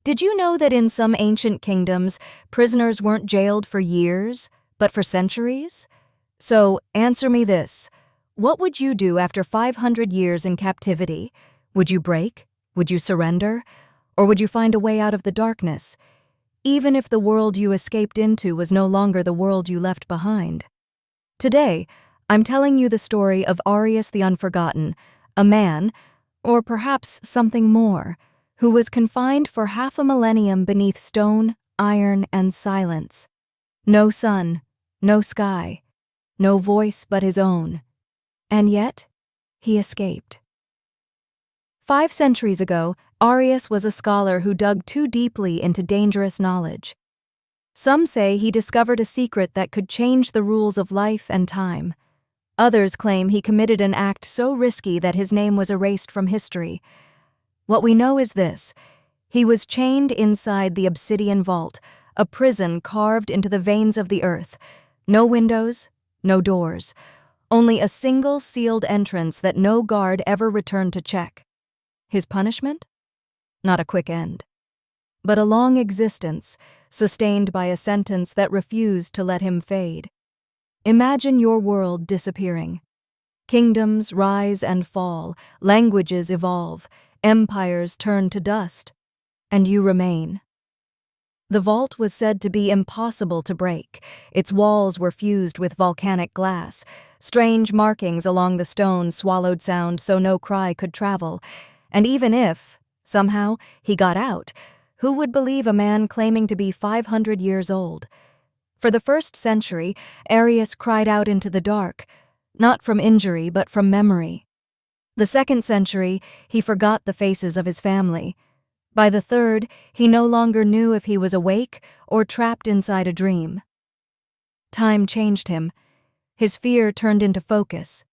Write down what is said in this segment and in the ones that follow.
Did you know that in some ancient kingdoms, prisoners weren't jailed for years, but for centuries? So, answer me this. What would you do after 500 years in captivity? Would you break? Would you surrender? Or would you find a way out of the darkness, even if the world you escaped into was no longer the world you left behind? Today, I'm telling you the story of Arius the Unforgotten, a man, or perhaps something more, who was confined for half a millennium beneath stone, iron, and silence. No sun, no sky, no voice but his own. And yet, he escaped. 5 centuries ago, Arius was a scholar who dug too deeply into dangerous knowledge. Some say he discovered a secret that could change the rules of life and time. Others claim he committed an act so risky that his name was erased from history. What we know is this: he was chained inside the obsidian vault, a prison carved into the veins of the earth. No windows, no doors, only a single sealed entrance that no guard ever returned to check. His punishment? Not a quick end, but a long existence, sustained by a sentence that refused to let him fade. Imagine your world disappearing. Kingdoms rise and fall, languages evolve, empires turn to dust, and you remain. The vault was said to be impossible to break. Its walls were fused with volcanic glass. Strange markings along the stone swallowed sound so no cry could travel. And even if, somehow, he got out, who would believe a man claiming to be 500 years old? For the first century, Arius cried out into the dark, not from injury but from memory. The second century, he forgot the faces of his family. By the third, he no longer knew if he was awake or trapped inside a dream. Time changed him. His fear turned into focus.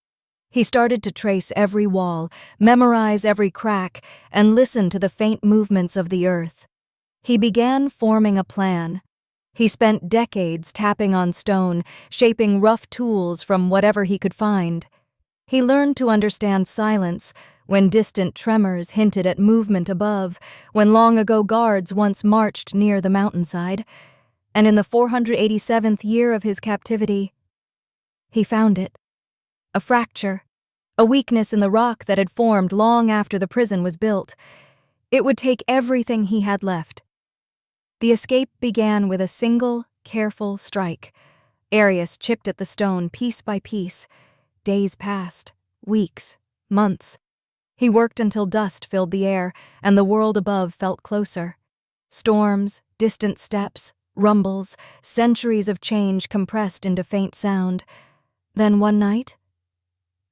He started to trace every wall, memorize every crack, and listen to the faint movements of the earth. He began forming a plan. He spent decades tapping on stone, shaping rough tools from whatever he could find. He learned to understand silence, when distant tremors hinted at movement above, when long-ago guards once marched near the mountainside. And in the 487th year of his captivity, he found it. A fracture, a weakness in the rock that had formed long after the prison was built. It would take everything he had left. The escape began with a single, careful strike. Arius chipped at the stone piece by piece. Days passed, weeks, months. He worked until dust filled the air, and the world above felt closer. Storms, distant steps, rumbles, centuries of change compressed into faint sound. Then one night,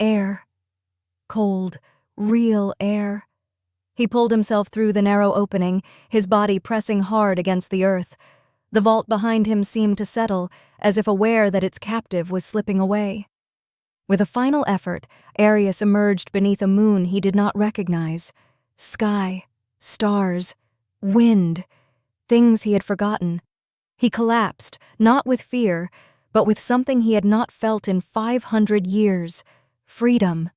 air. Cold, real air. He pulled himself through the narrow opening, his body pressing hard against the earth. The vault behind him seemed to settle, as if aware that its captive was slipping away. With a final effort, Arius emerged beneath a moon he did not recognize. Sky, stars, wind, things he had forgotten. He collapsed, not with fear, but with something he had not felt in 500 years: freedom.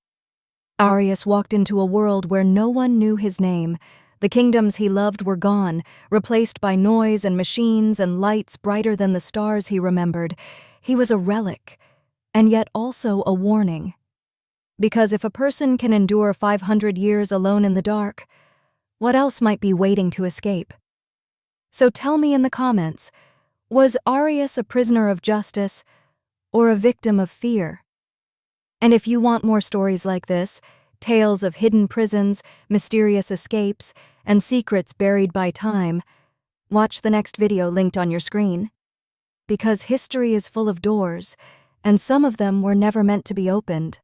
Arius walked into a world where no one knew his name. The kingdoms he loved were gone, replaced by noise and machines and lights brighter than the stars he remembered. He was a relic, and yet also a warning. Because if a person can endure 500 years alone in the dark, what else might be waiting to escape? So tell me in the comments, was Arius a prisoner of justice or a victim of fear? And if you want more stories like this, tales of hidden prisons, mysterious escapes, and secrets buried by time, watch the next video linked on your screen. Because history is full of doors, and some of them were never meant to be opened.